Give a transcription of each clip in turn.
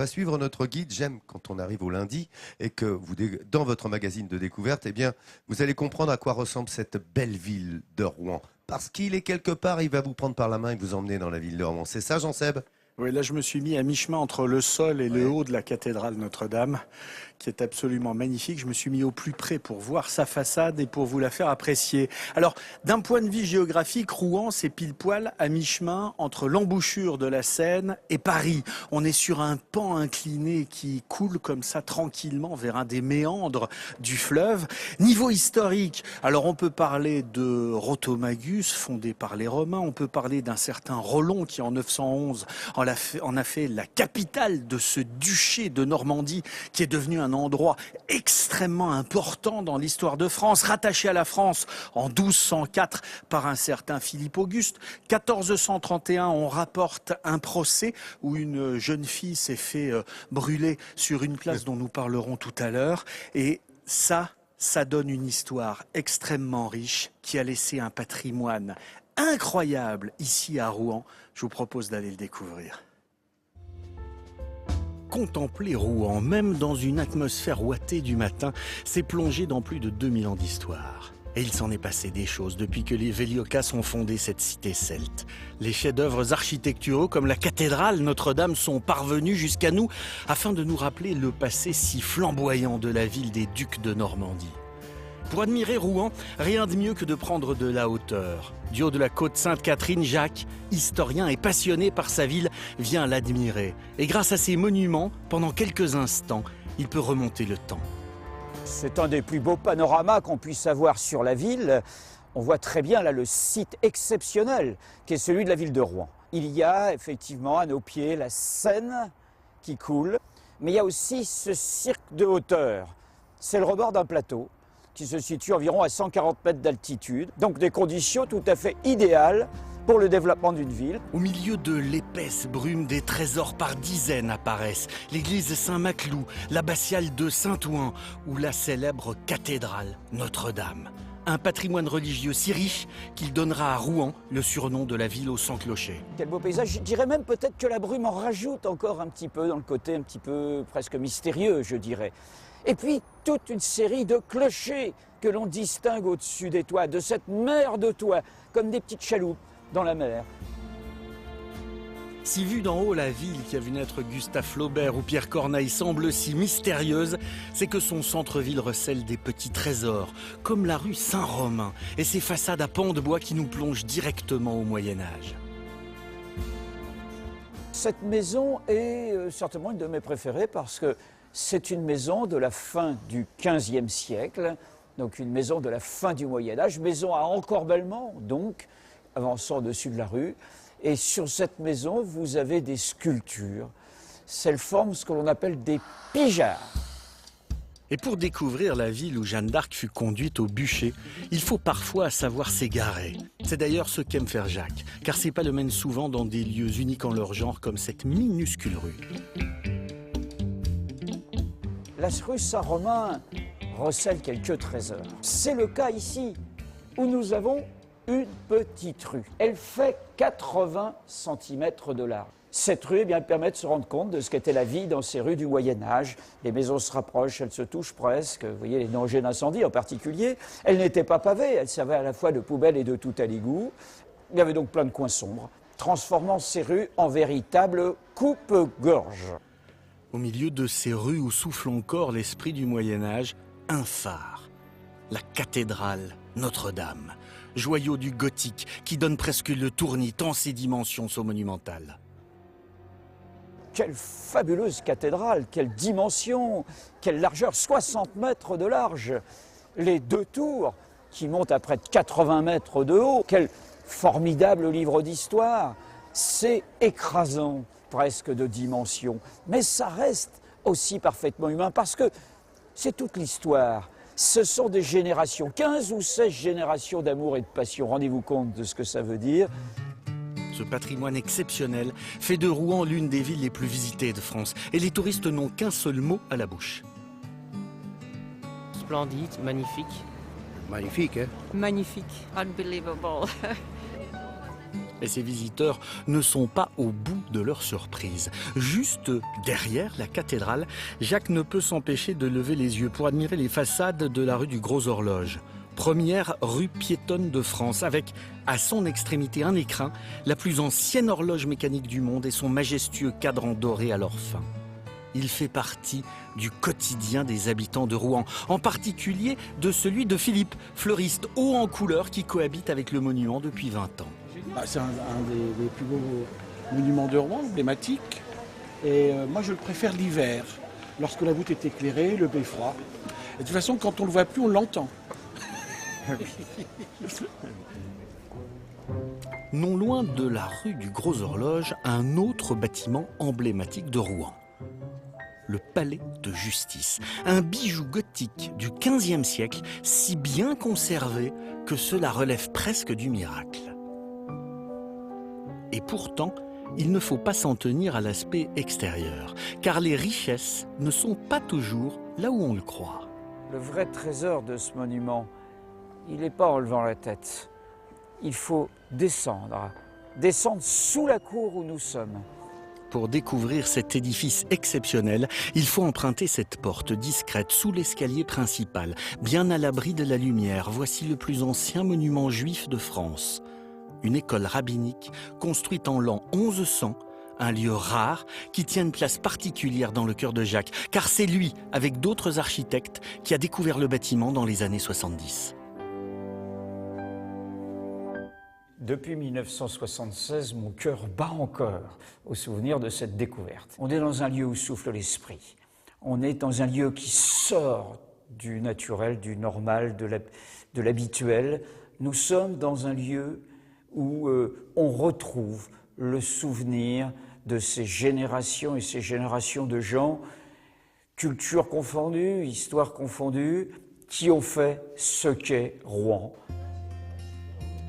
On va suivre notre guide. J'aime quand on arrive au lundi et que dans votre magazine de découverte, eh bien, vous allez comprendre à quoi ressemble cette belle ville de Rouen. Parce qu'il est quelque part, il va vous prendre par la main et vous emmener dans la ville de Rouen. C'est ça, Jean-Seb? Oui, là je me suis mis à mi-chemin entre le sol et le haut de la cathédrale Notre-Dame, qui est absolument magnifique. Je me suis mis au plus près pour voir sa façade et pour vous la faire apprécier. Alors, d'un point de vue géographique, Rouen, c'est pile poil à mi-chemin entre l'embouchure de la Seine et Paris. On est sur un pan incliné qui coule comme ça tranquillement vers un des méandres du fleuve. Niveau historique, alors on peut parler de Rotomagus, fondé par les Romains. On peut parler d'un certain Rollon qui, en 911, en a fait la capitale de ce duché de Normandie qui est devenu un endroit extrêmement important dans l'histoire de France, rattaché à la France en 1204 par un certain Philippe Auguste. 1431, on rapporte un procès où une jeune fille s'est fait brûler sur une place dont nous parlerons tout à l'heure. Et ça donne une histoire extrêmement riche qui a laissé un patrimoine incroyable ici à Rouen. Je vous propose d'aller le découvrir. Contempler Rouen, même dans une atmosphère ouatée du matin, c'est plonger dans plus de 2000 ans d'histoire. Et il s'en est passé des choses depuis que les Véliocas ont fondé cette cité celte. Les chefs-d'œuvre architecturaux comme la cathédrale Notre-Dame sont parvenus jusqu'à nous afin de nous rappeler le passé si flamboyant de la ville des ducs de Normandie. Pour admirer Rouen, rien de mieux que de prendre de la hauteur. Du haut de la côte Sainte-Catherine, Jacques, historien et passionné par sa ville, vient l'admirer. Et grâce à ses monuments, pendant quelques instants, il peut remonter le temps. C'est un des plus beaux panoramas qu'on puisse avoir sur la ville. On voit très bien là le site exceptionnel qui est celui de la ville de Rouen. Il y a effectivement à nos pieds la Seine qui coule, mais il y a aussi ce cirque de hauteur. C'est le rebord d'un plateau qui se situe environ à 140 mètres d'altitude. Donc des conditions tout à fait idéales pour le développement d'une ville. Au milieu de l'épaisse brume, des trésors par dizaines apparaissent. L'église Saint-Maclou, l'abbatiale de Saint-Ouen ou la célèbre cathédrale Notre-Dame. Un patrimoine religieux si riche qu'il donnera à Rouen le surnom de la ville aux 100 clochers. Quel beau paysage. Je dirais même peut-être que la brume en rajoute encore un petit peu dans le côté un petit peu presque mystérieux, je dirais. Et puis, toute une série de clochers que l'on distingue au-dessus des toits, de cette mer de toits, comme des petites chaloupes dans la mer. Si vue d'en haut, la ville qui a vu naître Gustave Flaubert ou Pierre Corneille semble si mystérieuse, c'est que son centre-ville recèle des petits trésors, comme la rue Saint-Romain et ses façades à pans de bois qui nous plongent directement au Moyen-Âge. Cette maison est certainement une de mes préférées parce que c'est une maison de la fin du XVe siècle, donc une maison de la fin du Moyen-Âge, maison à encorbellement, donc, avançant au-dessus de la rue. Et sur cette maison, vous avez des sculptures. Celles forment ce que l'on appelle des pyjards. Et pour découvrir la ville où Jeanne d'Arc fut conduite au bûcher, il faut parfois savoir s'égarer. C'est d'ailleurs ce qu'aime faire Jacques, car ses pas le mènent souvent dans des lieux uniques en leur genre, comme cette minuscule rue. La rue Saint-Romain recèle quelques trésors. C'est le cas ici, où nous avons une petite rue. Elle fait 80 cm de large. Cette rue elle permet de se rendre compte de ce qu'était la vie dans ces rues du Moyen-Âge. Les maisons se rapprochent, elles se touchent presque. Vous voyez les dangers d'incendie en particulier. Elle n'était pas pavée, elle servait à la fois de poubelle et de tout à l'égout. Il y avait donc plein de coins sombres, transformant ces rues en véritables coupe-gorge. Au milieu de ces rues où souffle encore l'esprit du Moyen-Âge, un phare, la cathédrale Notre-Dame, joyau du gothique qui donne presque le tournis tant ses dimensions sont monumentales. Quelle fabuleuse cathédrale, quelle dimension, quelle largeur, 60 mètres de large. Les deux tours qui montent à près de 80 mètres de haut, quel formidable livre d'histoire, c'est écrasant. Presque de dimension, mais ça reste aussi parfaitement humain parce que c'est toute l'histoire. Ce sont des générations, 15 ou 16 générations d'amour et de passion. Rendez-vous compte de ce que ça veut dire. Ce patrimoine exceptionnel fait de Rouen l'une des villes les plus visitées de France et les touristes n'ont qu'un seul mot à la bouche. Splendide, magnifique. Magnifique, hein? Magnifique. Unbelievable. Et ces visiteurs ne sont pas au bout de leur surprise. Juste derrière la cathédrale, Jacques ne peut s'empêcher de lever les yeux pour admirer les façades de la rue du Gros Horloge. Première rue piétonne de France, avec à son extrémité un écrin, la plus ancienne horloge mécanique du monde et son majestueux cadran doré à leur fin. Il fait partie du quotidien des habitants de Rouen, en particulier de celui de Philippe, fleuriste haut en couleur qui cohabite avec le monument depuis 20 ans. C'est un des plus beaux monuments de Rouen, emblématique. Et moi, je le préfère l'hiver, lorsque la voûte est éclairée, le beffroi. Et de toute façon, quand on ne le voit plus, on l'entend. Non loin de la rue du Gros Horloge, un autre bâtiment emblématique de Rouen. Le palais de justice, un bijou gothique du XVe siècle, si bien conservé que cela relève presque du miracle. Et pourtant, il ne faut pas s'en tenir à l'aspect extérieur, car les richesses ne sont pas toujours là où on le croit. Le vrai trésor de ce monument, il n'est pas en levant la tête. Il faut descendre sous la cour où nous sommes. Pour découvrir cet édifice exceptionnel, il faut emprunter cette porte discrète sous l'escalier principal, bien à l'abri de la lumière. Voici le plus ancien monument juif de France. Une école rabbinique construite en l'an 1100, un lieu rare qui tient une place particulière dans le cœur de Jacques, car c'est lui, avec d'autres architectes, qui a découvert le bâtiment dans les années 70. Depuis 1976, mon cœur bat encore au souvenir de cette découverte. On est dans un lieu où souffle l'esprit. On est dans un lieu qui sort du naturel, du normal, de l'habituel. Nous sommes dans un lieu où on retrouve le souvenir de ces générations et ces générations de gens, culture confondue, histoire confondue, qui ont fait ce qu'est Rouen.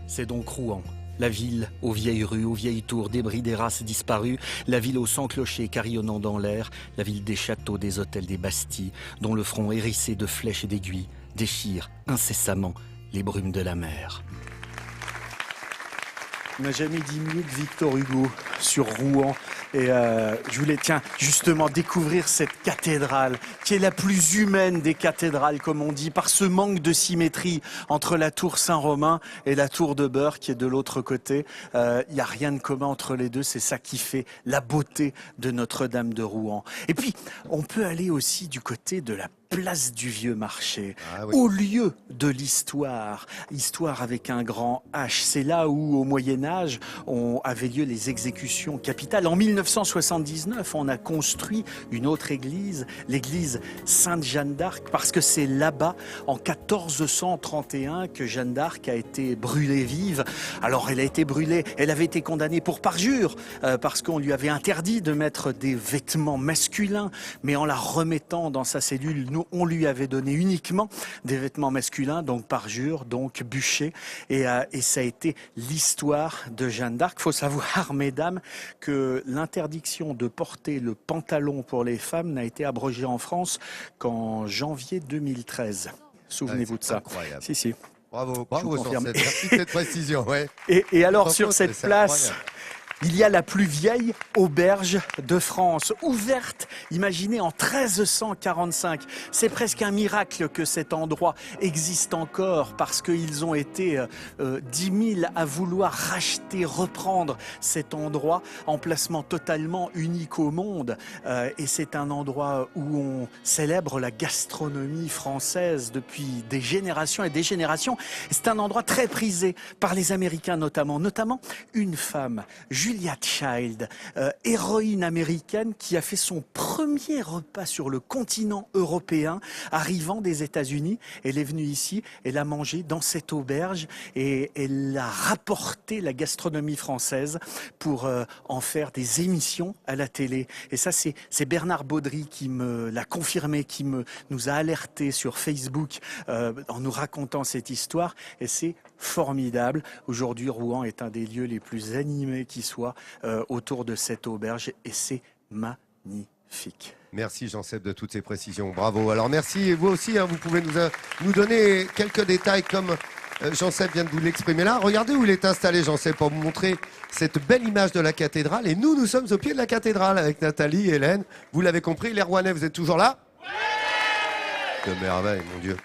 C'est donc Rouen, la ville aux vieilles rues, aux vieilles tours, débris des races disparues, la ville aux 100 clochers carillonnant dans l'air, la ville des châteaux, des hôtels, des bastilles, dont le front hérissé de flèches et d'aiguilles déchire incessamment les brumes de la mer. On n'a jamais dit mieux que Victor Hugo sur Rouen. Et je voulais, justement découvrir cette cathédrale, qui est la plus humaine des cathédrales, comme on dit, par ce manque de symétrie entre la tour Saint-Romain et la tour de Beurre, qui est de l'autre côté. Il n'y a rien de commun entre les deux, c'est ça qui fait la beauté de Notre-Dame de Rouen. Et puis, on peut aller aussi du côté de la place du Vieux Marché, au lieu de l'histoire, histoire avec un grand H. C'est là où, au Moyen-Âge, avaient lieu les exécutions capitales. En 1979, on a construit une autre église, l'église Sainte-Jeanne d'Arc, parce que c'est là-bas, en 1431, que Jeanne d'Arc a été brûlée vive. Alors, elle a été brûlée, elle avait été condamnée pour parjure, parce qu'on lui avait interdit de mettre des vêtements masculins, mais en la remettant dans sa cellule, on lui avait donné uniquement des vêtements masculins, donc parjure, donc bûcher, et ça a été l'histoire de Jeanne d'Arc. Il faut savoir, mesdames, que l'interdiction de porter le pantalon pour les femmes n'a été abrogée en France qu'en janvier 2013. Souvenez-vous de ça. Incroyable. Si. Bravo merci de cette précision. Ouais. Et alors, sur cette place... Incroyable. Il y a la plus vieille auberge de France, ouverte, imaginez, en 1345. C'est presque un miracle que cet endroit existe encore, parce qu'ils ont été 10 000 à vouloir racheter, reprendre cet endroit, emplacement totalement unique au monde. Et c'est un endroit où on célèbre la gastronomie française depuis des générations et des générations. C'est un endroit très prisé par les Américains notamment une femme, Julia Child, héroïne américaine qui a fait son premier repas sur le continent européen, arrivant des États-Unis. Elle est venue ici, elle a mangé dans cette auberge et elle a rapporté la gastronomie française pour en faire des émissions à la télé. Et ça, c'est Bernard Baudry qui me l'a confirmé, qui nous a alerté sur Facebook en nous racontant cette histoire. Et c'est formidable. Aujourd'hui, Rouen est un des lieux les plus animés qui soit autour de cette auberge et c'est magnifique. Merci Jean-Seb de toutes ces précisions, bravo. Alors merci, et vous aussi, vous pouvez nous donner quelques détails comme Jean-Seb vient de vous l'exprimer là. Regardez où il est installé, Jean-Seb, pour vous montrer cette belle image de la cathédrale. Et nous sommes au pied de la cathédrale avec Nathalie, Hélène. Vous l'avez compris, les Rouennais, vous êtes toujours là? Oui. De merveille, mon Dieu.